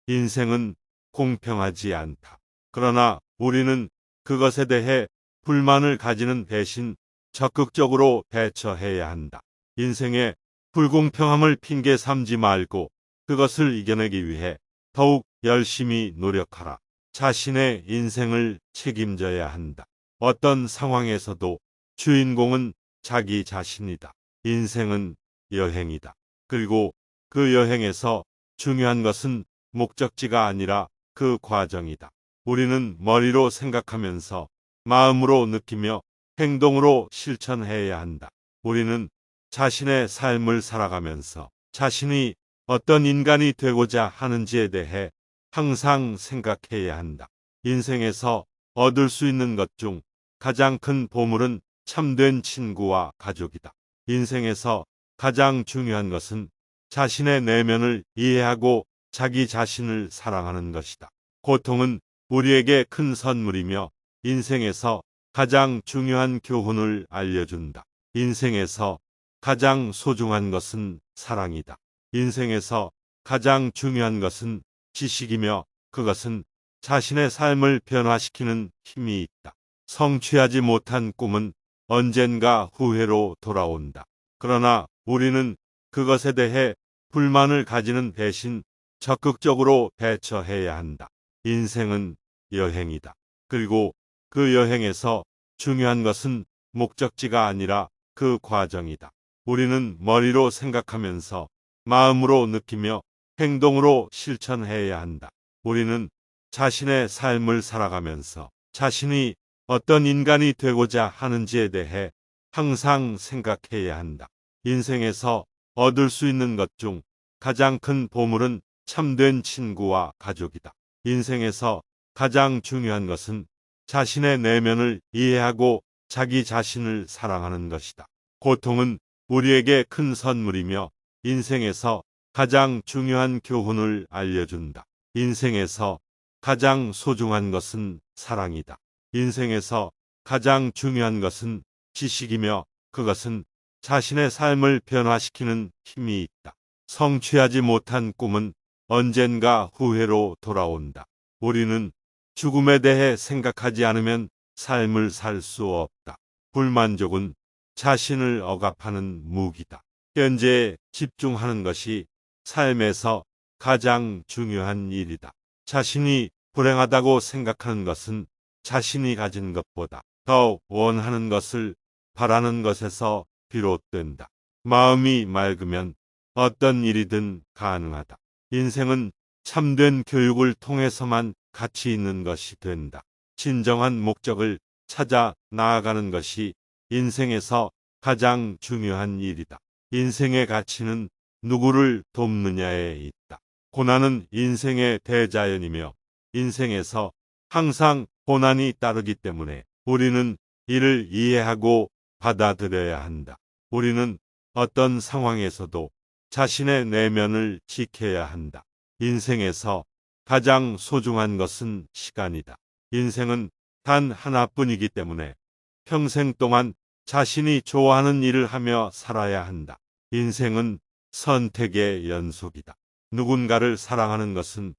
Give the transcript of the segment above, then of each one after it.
인생은 공평하지 않다. 그러나 우리는 그것에 대해 불만을 가지는 대신 적극적으로 대처해야 한다. 인생의 불공평함을 핑계 삼지 말고 그것을 이겨내기 위해 더욱 열심히 노력하라. 자신의 인생을 책임져야 한다. 어떤 상황에서도 주인공은 자기 자신이다. 인생은 여행이다. 그리고 그 여행에서 중요한 것은 목적지가 아니라 그 과정이다. 우리는 머리로 생각하면서 마음으로 느끼며 행동으로 실천해야 한다. 우리는 자신의 삶을 살아가면서 자신이 어떤 인간이 되고자 하는지에 대해 항상 생각해야 한다. 인생에서 얻을 수 있는 것 중 가장 큰 보물은 참된 친구와 가족이다. 인생에서 가장 중요한 것은 자신의 내면을 이해하고 자기 자신을 사랑하는 것이다. 고통은 우리에게 큰 선물이며 인생에서 가장 중요한 교훈을 알려준다. 인생에서 가장 소중한 것은 사랑이다. 인생에서 가장 중요한 것은 지식이며 그것은 자신의 삶을 변화시키는 힘이 있다. 성취하지 못한 꿈은 언젠가 후회로 돌아온다. 그러나 우리는 그것에 대해 불만을 가지는 대신 적극적으로 대처해야 한다. 인생은 여행이다. 그리고 그 여행에서 중요한 것은 목적지가 아니라 그 과정이다. 우리는 머리로 생각하면서 마음으로 느끼며 행동으로 실천해야 한다. 우리는 자신의 삶을 살아가면서 자신이 어떤 인간이 되고자 하는지에 대해 항상 생각해야 한다. 인생에서 얻을 수 있는 것 중 가장 큰 보물은 참된 친구와 가족이다. 인생에서 가장 중요한 것은 자신의 내면을 이해하고 자기 자신을 사랑하는 것이다. 고통은 우리에게 큰 선물이며 인생에서 가장 중요한 교훈을 알려준다. 인생에서 가장 소중한 것은 사랑이다. 인생에서 가장 중요한 것은 지식이며 그것은 자신의 삶을 변화시키는 힘이 있다. 성취하지 못한 꿈은 언젠가 후회로 돌아온다. 우리는 죽음에 대해 생각하지 않으면 삶을 살 수 없다. 불만족은 자신을 억압하는 무기다. 현재에 집중하는 것이 삶에서 가장 중요한 일이다. 자신이 불행하다고 생각하는 것은 자신이 가진 것보다 더 원하는 것을 바라는 것에서 비롯된다. 마음이 맑으면 어떤 일이든 가능하다. 인생은 참된 교육을 통해서만 가치 있는 것이 된다. 진정한 목적을 찾아 나아가는 것이 인생에서 가장 중요한 일이다. 인생의 가치는 누구를 돕느냐에 있다. 고난은 인생의 대자연이며 인생에서 항상 고난이 따르기 때문에 우리는 이를 이해하고 받아들여야 한다. 우리는 어떤 상황에서도 자신의 내면을 지켜야 한다. 인생에서 가장 소중한 것은 시간이다. 인생은 단 하나뿐이기 때문에 평생 동안 자신이 좋아하는 일을 하며 살아야 한다. 인생은 선택의 연속이다. 누군가를 사랑하는 것은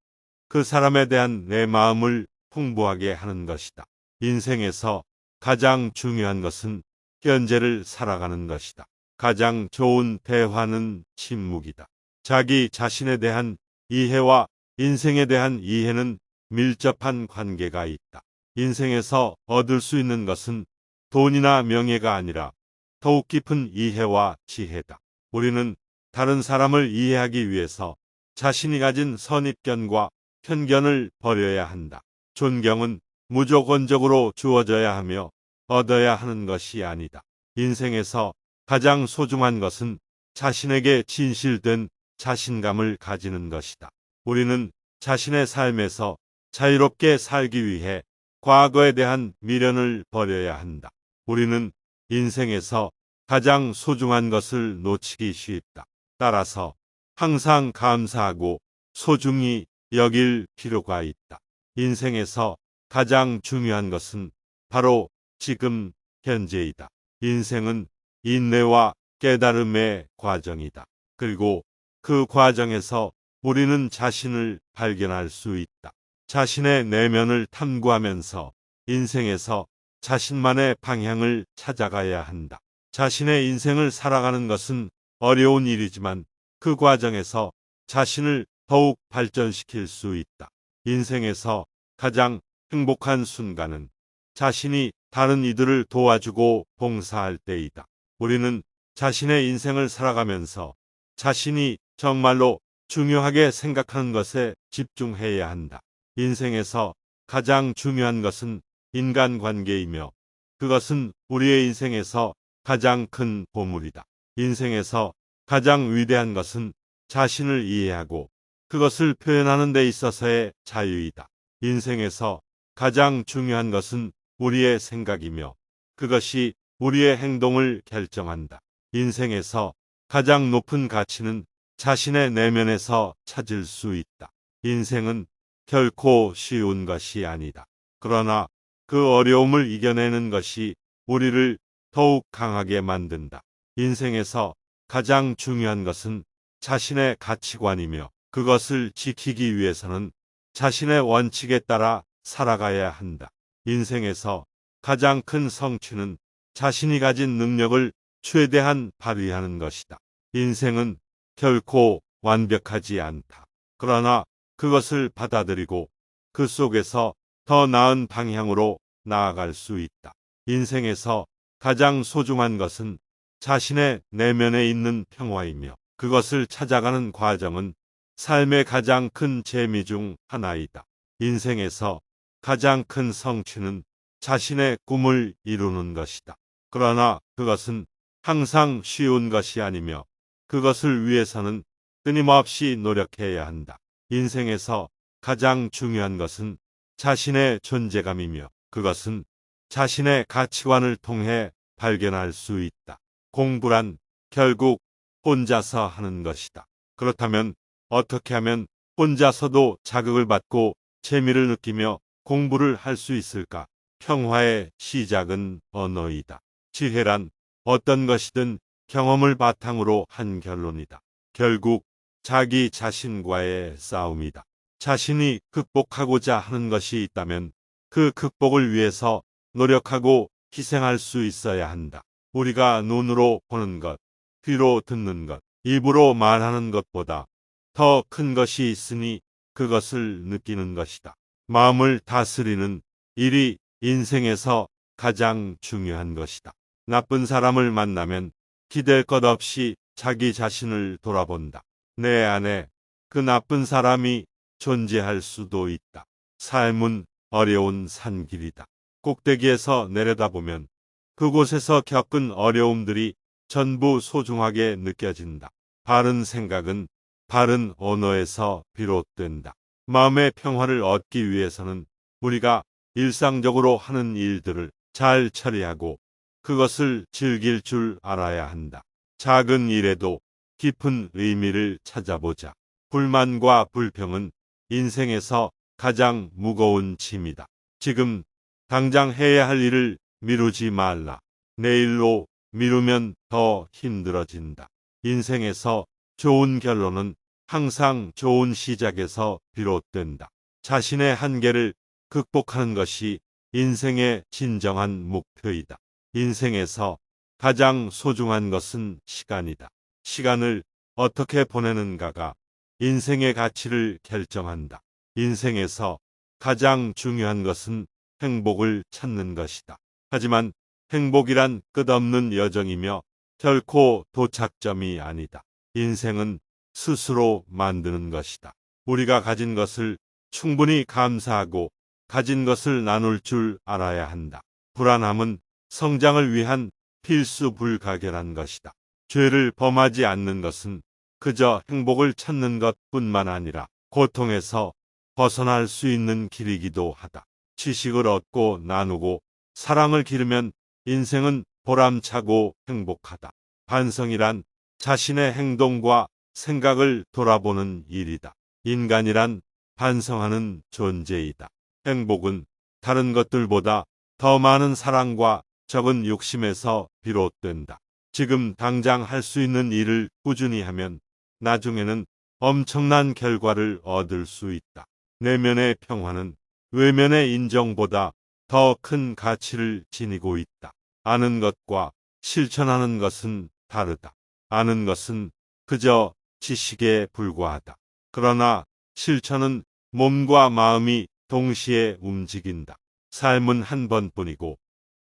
그 사람에 대한 내 마음을 풍부하게 하는 것이다. 인생에서 가장 중요한 것은 현재를 살아가는 것이다. 가장 좋은 대화는 침묵이다. 자기 자신에 대한 이해와 인생에 대한 이해는 밀접한 관계가 있다. 인생에서 얻을 수 있는 것은 돈이나 명예가 아니라 더욱 깊은 이해와 지혜다. 우리는 다른 사람을 이해하기 위해서 자신이 가진 선입견과 편견을 버려야 한다. 존경은 무조건적으로 주어져야 하며 얻어야 하는 것이 아니다. 인생에서 가장 소중한 것은 자신에게 진실된 자신감을 가지는 것이다. 우리는 자신의 삶에서 자유롭게 살기 위해 과거에 대한 미련을 버려야 한다. 우리는 인생에서 가장 소중한 것을 놓치기 쉽다. 따라서 항상 감사하고 소중히 여길 필요가 있다. 인생에서 가장 중요한 것은 바로 지금 현재이다. 인생은 인내와 깨달음의 과정이다. 그리고 그 과정에서 우리는 자신을 발견할 수 있다. 자신의 내면을 탐구하면서 인생에서 자신만의 방향을 찾아가야 한다. 자신의 인생을 살아가는 것은 어려운 일이지만 그 과정에서 자신을 더욱 발전시킬 수 있다. 인생에서 가장 행복한 순간은 자신이 다른 이들을 도와주고 봉사할 때이다. 우리는 자신의 인생을 살아가면서 자신이 정말로 중요하게 생각하는 것에 집중해야 한다. 인생에서 가장 중요한 것은 인간관계이며 그것은 우리의 인생에서 가장 큰 보물이다. 인생에서 가장 위대한 것은 자신을 이해하고 그것을 표현하는 데 있어서의 자유이다. 인생에서 가장 중요한 것은 우리의 생각이며 그것이 우리의 행동을 결정한다. 인생에서 가장 높은 가치는 자신의 내면에서 찾을 수 있다. 인생은 결코 쉬운 것이 아니다. 그러나 그 어려움을 이겨내는 것이 우리를 더욱 강하게 만든다. 인생에서 가장 중요한 것은 자신의 가치관이며 그것을 지키기 위해서는 자신의 원칙에 따라 살아가야 한다. 인생에서 가장 큰 성취는 자신이 가진 능력을 최대한 발휘하는 것이다. 인생은 결코 완벽하지 않다. 그러나 그것을 받아들이고 그 속에서 더 나은 방향으로 나아갈 수 있다. 인생에서 가장 소중한 것은 자신의 내면에 있는 평화이며 그것을 찾아가는 과정은 삶의 가장 큰 재미 중 하나이다. 인생에서 가장 큰 성취는 자신의 꿈을 이루는 것이다. 그러나 그것은 항상 쉬운 것이 아니며 그것을 위해서는 끊임없이 노력해야 한다. 인생에서 가장 중요한 것은 자신의 존재감이며 그것은 자신의 가치관을 통해 발견할 수 있다. 공부란 결국 혼자서 하는 것이다. 그렇다면 어떻게 하면 혼자서도 자극을 받고 재미를 느끼며 공부를 할 수 있을까? 평화의 시작은 언어이다. 지혜란 어떤 것이든 경험을 바탕으로 한 결론이다. 결국 자기 자신과의 싸움이다. 자신이 극복하고자 하는 것이 있다면 그 극복을 위해서 노력하고 희생할 수 있어야 한다. 우리가 눈으로 보는 것, 귀로 듣는 것, 입으로 말하는 것보다 더 큰 것이 있으니 그것을 느끼는 것이다. 마음을 다스리는 일이 인생에서 가장 중요한 것이다. 나쁜 사람을 만나면 기댈 것 없이 자기 자신을 돌아본다. 내 안에 그 나쁜 사람이 존재할 수도 있다. 삶은 어려운 산길이다. 꼭대기에서 내려다보면 그곳에서 겪은 어려움들이 전부 소중하게 느껴진다. 바른 생각은 바른 언어에서 비롯된다. 마음의 평화를 얻기 위해서는 우리가 일상적으로 하는 일들을 잘 처리하고 그것을 즐길 줄 알아야 한다. 작은 일에도 깊은 의미를 찾아보자. 불만과 불평은 인생에서 가장 무거운 짐이다. 지금 당장 해야 할 일을 미루지 말라. 내일로 미루면 더 힘들어진다. 인생에서 좋은 결론은 항상 좋은 시작에서 비롯된다. 자신의 한계를 극복하는 것이 인생의 진정한 목표이다. 인생에서 가장 소중한 것은 시간이다. 시간을 어떻게 보내는가가 인생의 가치를 결정한다. 인생에서 가장 중요한 것은 행복을 찾는 것이다. 하지만 행복이란 끝없는 여정이며 결코 도착점이 아니다. 인생은 스스로 만드는 것이다. 우리가 가진 것을 충분히 감사하고 가진 것을 나눌 줄 알아야 한다. 불안함은 성장을 위한 필수 불가결한 것이다. 죄를 범하지 않는 것은 그저 행복을 찾는 것뿐만 아니라 고통에서 벗어날 수 있는 길이기도 하다. 지식을 얻고 나누고 사랑을 기르면 인생은 보람차고 행복하다. 반성이란 자신의 행동과 생각을 돌아보는 일이다. 인간이란 반성하는 존재이다. 행복은 다른 것들보다 더 많은 사랑과 적은 욕심에서 비롯된다. 지금 당장 할 수 있는 일을 꾸준히 하면 나중에는 엄청난 결과를 얻을 수 있다. 내면의 평화는 외면의 인정보다 더 큰 가치를 지니고 있다. 아는 것과 실천하는 것은 다르다. 아는 것은 그저 지식에 불과하다. 그러나 실천은 몸과 마음이 동시에 움직인다. 삶은 한 번뿐이고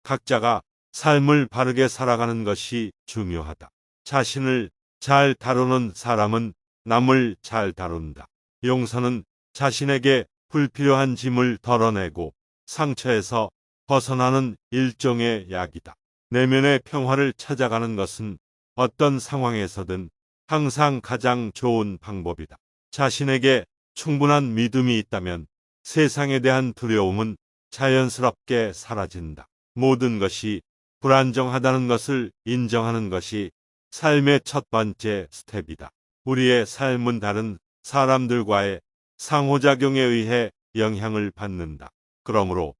각자가 삶을 바르게 살아가는 것이 중요하다. 자신을 잘 다루는 사람은 남을 잘 다룬다. 용서는 자신에게 불필요한 짐을 덜어내고 상처에서 벗어나는 일종의 약이다. 내면의 평화를 찾아가는 것은 어떤 상황에서든 항상 가장 좋은 방법이다. 자신에게 충분한 믿음이 있다면 세상에 대한 두려움은 자연스럽게 사라진다. 모든 것이 불안정하다는 것을 인정하는 것이 삶의 첫 번째 스텝이다. 우리의 삶은 다른 사람들과의 상호작용에 의해 영향을 받는다. 그러므로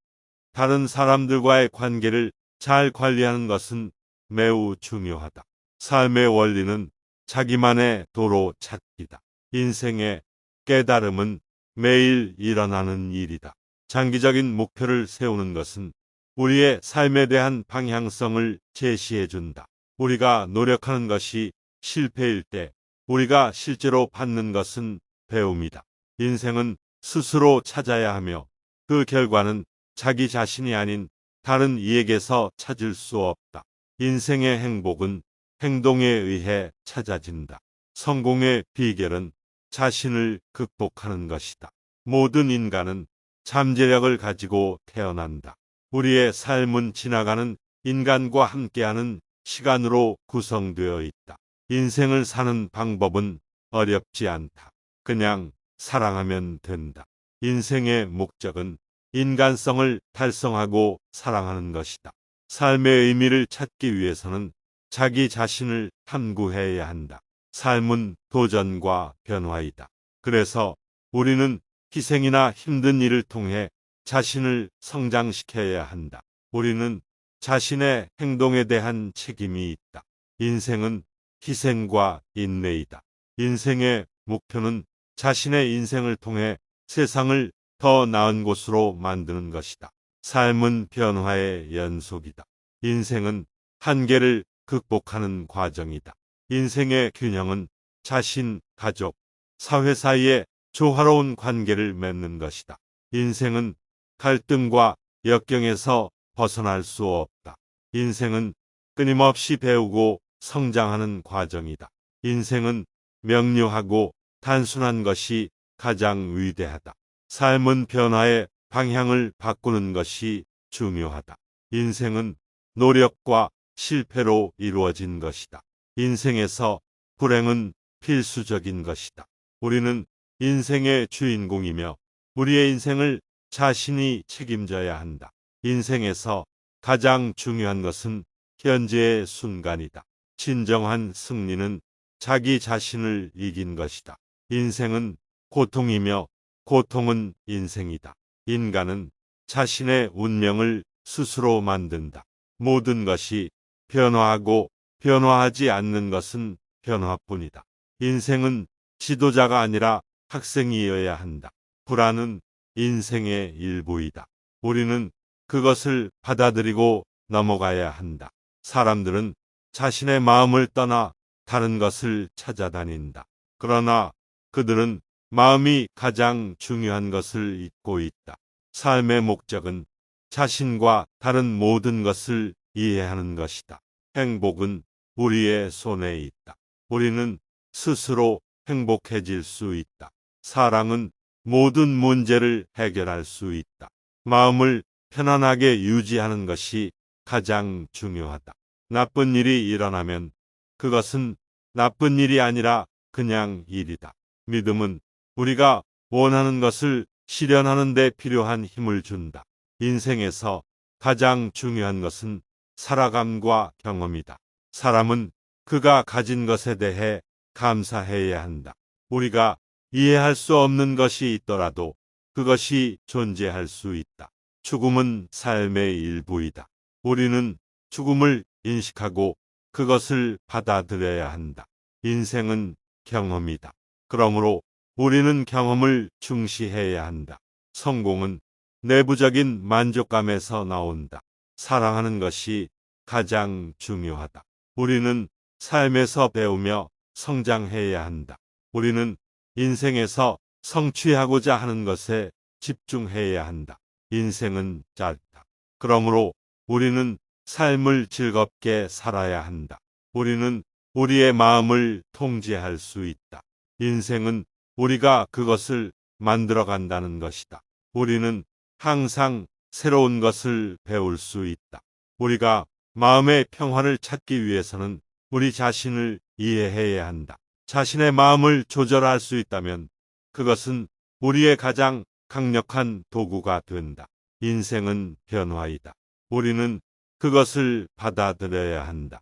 다른 사람들과의 관계를 잘 관리하는 것은 매우 중요하다. 삶의 원리는 자기만의 도로 찾기다. 인생의 깨달음은 매일 일어나는 일이다. 장기적인 목표를 세우는 것은 우리의 삶에 대한 방향성을 제시해 준다. 우리가 노력하는 것이 실패일 때 우리가 실제로 받는 것은 배움이다. 인생은 스스로 찾아야 하며 그 결과는 자기 자신이 아닌 다른 이에게서 찾을 수 없다. 인생의 행복은 행동에 의해 찾아진다. 성공의 비결은 자신을 극복하는 것이다. 모든 인간은 잠재력을 가지고 태어난다. 우리의 삶은 지나가는 인간과 함께하는 시간으로 구성되어 있다. 인생을 사는 방법은 어렵지 않다. 그냥 사랑하면 된다. 인생의 목적은 인간성을 달성하고 사랑하는 것이다. 삶의 의미를 찾기 위해서는 자기 자신을 탐구해야 한다. 삶은 도전과 변화이다. 그래서 우리는 희생이나 힘든 일을 통해 자신을 성장시켜야 한다. 우리는 자신의 행동에 대한 책임이 있다. 인생은 희생과 인내이다. 인생의 목표는 자신의 인생을 통해 세상을 더 나은 곳으로 만드는 것이다. 삶은 변화의 연속이다. 인생은 한계를 극복하는 과정이다. 인생의 균형은 자신, 가족, 사회 사이에 조화로운 관계를 맺는 것이다. 인생은 갈등과 역경에서 벗어날 수 없다. 인생은 끊임없이 배우고 성장하는 과정이다. 인생은 명료하고 단순한 것이 가장 위대하다. 삶은 변화의 방향을 바꾸는 것이 중요하다. 인생은 노력과 실패로 이루어진 것이다. 인생에서 불행은 필수적인 것이다. 우리는 인생의 주인공이며 우리의 인생을 자신이 책임져야 한다. 인생에서 가장 중요한 것은 현재의 순간이다. 진정한 승리는 자기 자신을 이긴 것이다. 인생은 고통이며 고통은 인생이다. 인간은 자신의 운명을 스스로 만든다. 모든 것이 변화하고 변화하지 않는 것은 변화뿐이다. 인생은 지도자가 아니라 학생이어야 한다. 불안은 인생의 일부이다. 우리는 그것을 받아들이고 넘어가야 한다. 사람들은 자신의 마음을 떠나 다른 것을 찾아다닌다. 그러나 그들은 마음이 가장 중요한 것을 잊고 있다. 삶의 목적은 자신과 다른 모든 것을 이해하는 것이다. 행복은 우리의 손에 있다. 우리는 스스로 행복해질 수 있다. 사랑은 모든 문제를 해결할 수 있다. 마음을 편안하게 유지하는 것이 가장 중요하다. 나쁜 일이 일어나면 그것은 나쁜 일이 아니라 그냥 일이다. 믿음은 우리가 원하는 것을 실현하는 데 필요한 힘을 준다. 인생에서 가장 중요한 것은 살아감과 경험이다. 사람은 그가 가진 것에 대해 감사해야 한다. 우리가 이해할 수 없는 것이 있더라도 그것이 존재할 수 있다. 죽음은 삶의 일부이다. 우리는 죽음을 인식하고 그것을 받아들여야 한다. 인생은 경험이다. 그러므로 우리는 경험을 중시해야 한다. 성공은 내부적인 만족감에서 나온다. 사랑하는 것이 가장 중요하다. 우리는 삶에서 배우며 성장해야 한다. 우리는 인생에서 성취하고자 하는 것에 집중해야 한다. 인생은 짧다. 그러므로 우리는 삶을 즐겁게 살아야 한다. 우리는 우리의 마음을 통제할 수 있다. 인생은 우리가 그것을 만들어 간다는 것이다. 우리는 항상 새로운 것을 배울 수 있다. 우리가 마음의 평화를 찾기 위해서는 우리 자신을 이해해야 한다. 자신의 마음을 조절할 수 있다면 그것은 우리의 가장 강력한 도구가 된다. 인생은 변화이다. 우리는 그것을 받아들여야 한다.